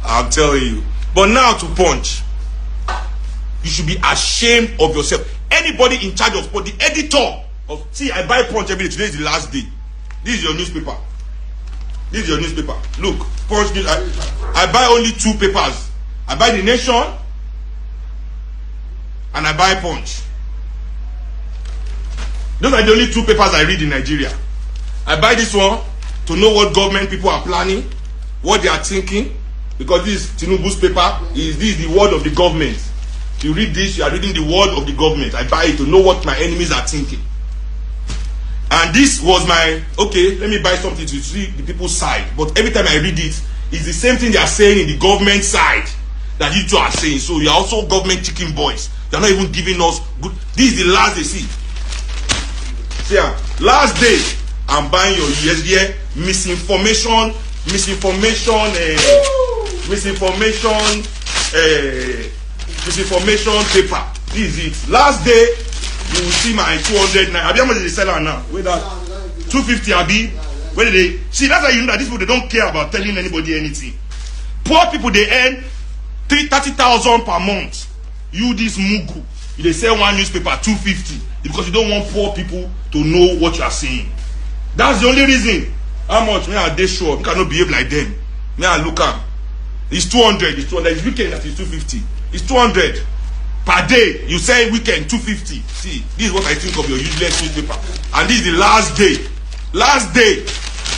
I'm telling you. But now to Punch. You should be ashamed of yourself. Anybody in charge of sport, the editor of, see, I buy Punch every day. Today is the last day. This is your newspaper. This is your newspaper. Look, Punch News. I buy only 2 papers. I buy The Nation and I buy Punch. Those are the only 2 papers I read in Nigeria. I buy this one to know what government people are planning, what they are thinking, because this Tinubu's paper is the word of the government. You read this, you are reading the word of the government. I buy it to know what my enemies are thinking. And this was my, okay, let me buy something to see the people's side. But every time I read it, it's the same thing they are saying in the government side that you two are saying. So you are also government chicken boys. They are not even giving us good. This is the last they see. See, last day, I'm buying your USD misinformation paper. This is it. Last day, you will see my 200 naira. How much did they sell her now? Wait, that 250 abi. Where did they see? That's how you know that these people, they don't care about telling anybody anything. Poor people, they earn 30,000 per month. You this mugu, they sell one newspaper 250 because you don't want poor people to know what you are saying. That's the only reason. How much? Me are they sure? You cannot behave like them. Me I look at. It's 200. It's 200. It's weekend that is 250. It's 200 per day. You say weekend 250. See, this is what I think of your useless newspaper. And this is the last day. Last day.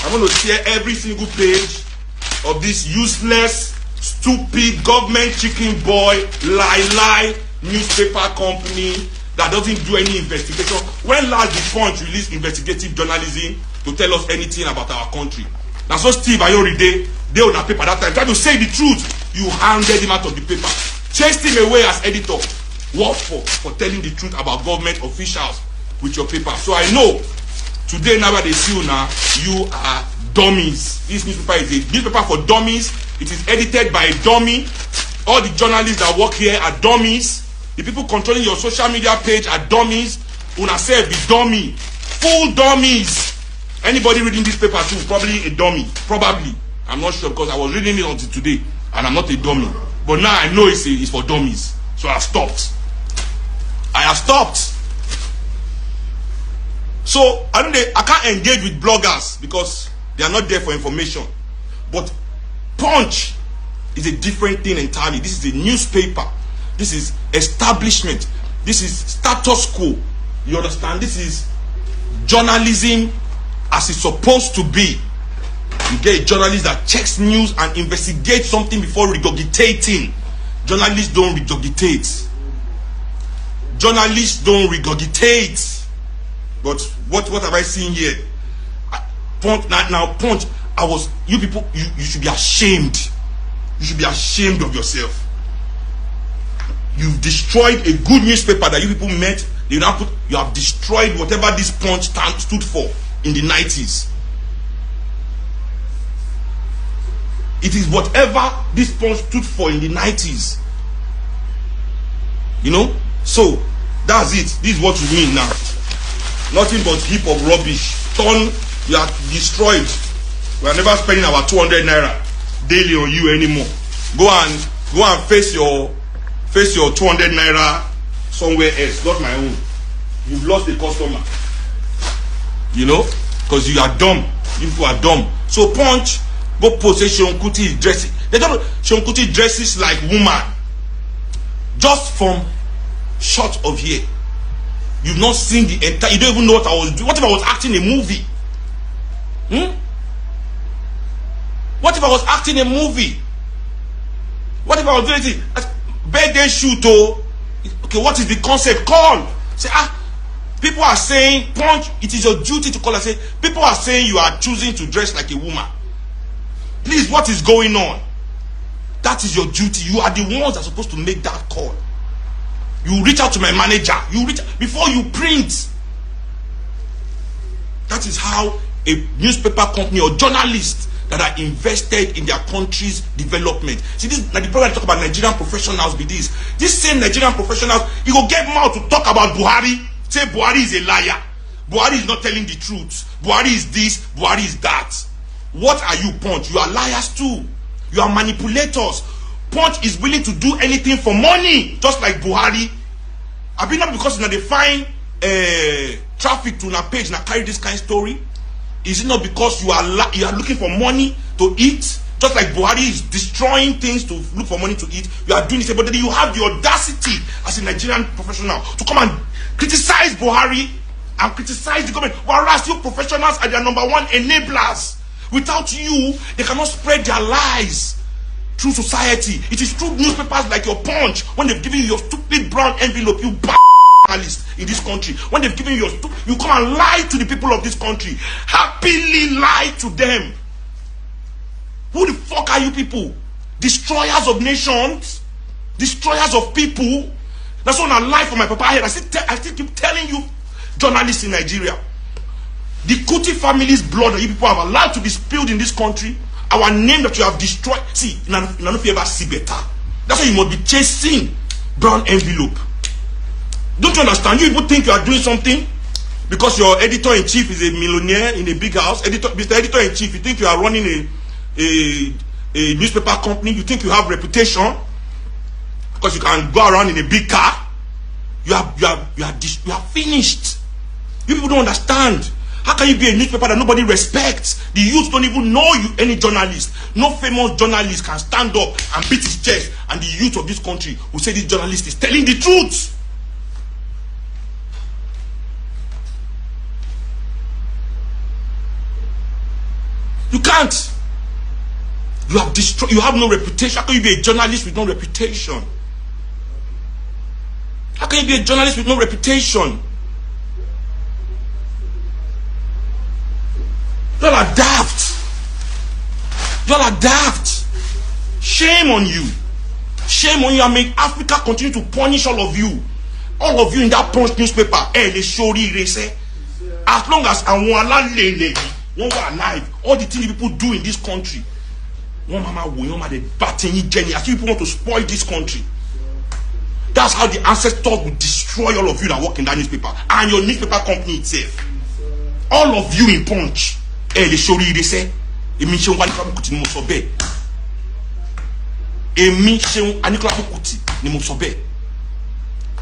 I'm going to share every single page of this useless, stupid government chicken boy lie newspaper company that doesn't do any investigation. When last the Punch released investigative journalism to tell us anything about our country? Now, so Steve Ayoride, they on a paper that time, try to say the truth. You handed him out of the paper, chased him away as editor. What for telling the truth about government officials with your paper? So I know today, now they see you now, you are dummies. This newspaper is a newspaper for dummies. It is edited by a dummy. All the journalists that work here are dummies. The people controlling your social media page are dummies. Una self be dummy. Full dummies. Anybody reading this paper too, probably a dummy. Probably. I'm not sure because I was reading it until today and I'm not a dummy. But now I know it's for dummies. So I have stopped. I have stopped. So I can't engage with bloggers because they are not there for information. But Punch is a different thing entirely. This is a newspaper. This is establishment. This is status quo. You understand? This is journalism as it's supposed to be. You get a journalist that checks news and investigates something before regurgitating. Journalists don't regurgitate. Journalists don't regurgitate. But what have I seen here? Punch, you people, you should be ashamed. You should be ashamed of yourself. You've destroyed a good newspaper that you people met. You have destroyed whatever this Punch stood for in the 90s. It is whatever this Punch stood for in the 90s. You know? So, that's it. This is what you mean now. Nothing but heap of rubbish. You are destroyed. We are never spending our 200 naira daily on you anymore. Go and face your 200 naira somewhere else, not my own. You've lost a customer. You know? Because you are dumb. You people are dumb. So Punch, go post say Seun Kuti is dressing. They don't know Seun Kuti dresses like woman. Just from short of here. You've not seen the entire. You don't even know what I was doing. What if I was acting a movie? What if I was acting a movie? What if I was doing it? Birthday shoot, oh. Okay, what is the concept? Call. Say, people are saying, Punch, it is your duty to call and say, people are saying you are choosing to dress like a woman. Please, what is going on? That is your duty. You are the ones that are supposed to make that call. You reach out to my manager. You reach before you print. That is how a newspaper company or journalists that are invested in their country's development. See, this like the problem I talk about Nigerian professionals be this. This same Nigerian professionals, you go get mouth to talk about Buhari. Say Buhari is a liar. Buhari is not telling the truth. Buhari is this, Buhari is that. What are you, Punch? You are liars too. You are manipulators. Punch is willing to do anything for money, just like Buhari. I mean, not because they find traffic to na page, na carry this kind of story. Is it not because you are looking for money to eat? Just like Buhari is destroying things to look for money to eat, you are doing it. But then you have the audacity as a Nigerian professional to come and criticize Buhari and criticize the government, whereas you professionals are their number one enablers. Without you, they cannot spread their lies through society. It is through newspapers like your Punch, when they've given you your stupid brown envelope, you journalist in this country, when they've given you you come and lie to the people of this country, happily lie to them. Who the fuck are you people? Destroyers of nations, destroyers of people. That's what I lie for my papa head. I still keep telling you, journalists in Nigeria, the Kuti family's blood that you people have allowed to be spilled in this country, our name that you have destroyed. See, none of you ever see better. That's why you must be chasing brown envelope. Don't you understand? You people think you are doing something because your editor-in-chief is a millionaire in a big house. Mr. Editor-in-chief, you think you are running a newspaper company? You think you have reputation because you can go around in a big car? You are finished. You people don't understand. How can you be a newspaper that nobody respects? The youth don't even know you, any journalist. No famous journalist can stand up and beat his chest, and the youth of this country will say this journalist is telling the truth. You can't. You have destroyed. You have no reputation. How can you be a journalist with no reputation? How can you be a journalist with no reputation? You all are daft. You all are daft. Shame on you. Shame on you. And make Africa continue to punish all of you. All of you in that Punch newspaper. As long as one were alive, all the things people do in this country, one mama will the batting Jenny. As people want to spoil this country. That's how the ancestors will destroy all of you that work in that newspaper and your newspaper company itself. All of you in Punch. They show you, they say, Seun Kuti.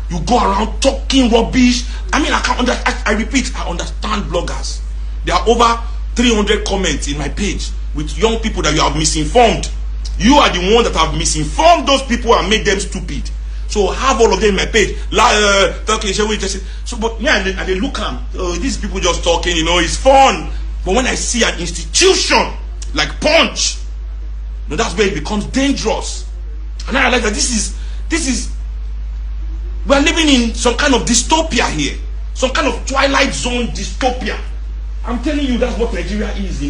You go around talking rubbish. I mean, I repeat, I understand bloggers. There are over 300 comments in my page with young people that you have misinformed. You are the one that have misinformed those people and made them stupid. So have all of them in my page. So, but yeah, and they look at these people just talking, it's fun. But when I see an institution like Punch, that's where it becomes dangerous. And I realize that this is we are living in some kind of dystopia here. Some kind of Twilight Zone dystopia. I'm telling you, that's what Nigeria is,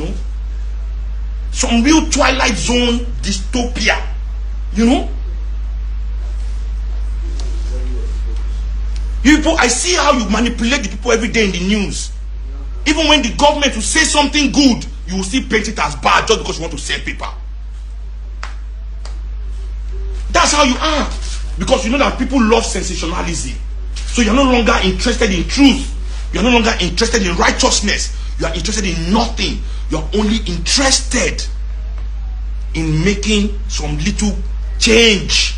Some real Twilight Zone dystopia. You people, I see how you manipulate the people every day in the news. Even when the government will say something good, you will still paint it as bad just because you want to sell paper. That's how you are. Because you know that people love sensationalism. So you're no longer interested in truth. You're no longer interested in righteousness. You are interested in nothing. You're only interested in making some little change.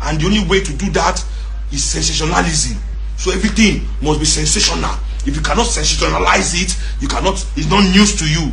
And the only way to do that is sensationalism. So everything must be sensational. If you cannot sensationalize it, it's not news to you.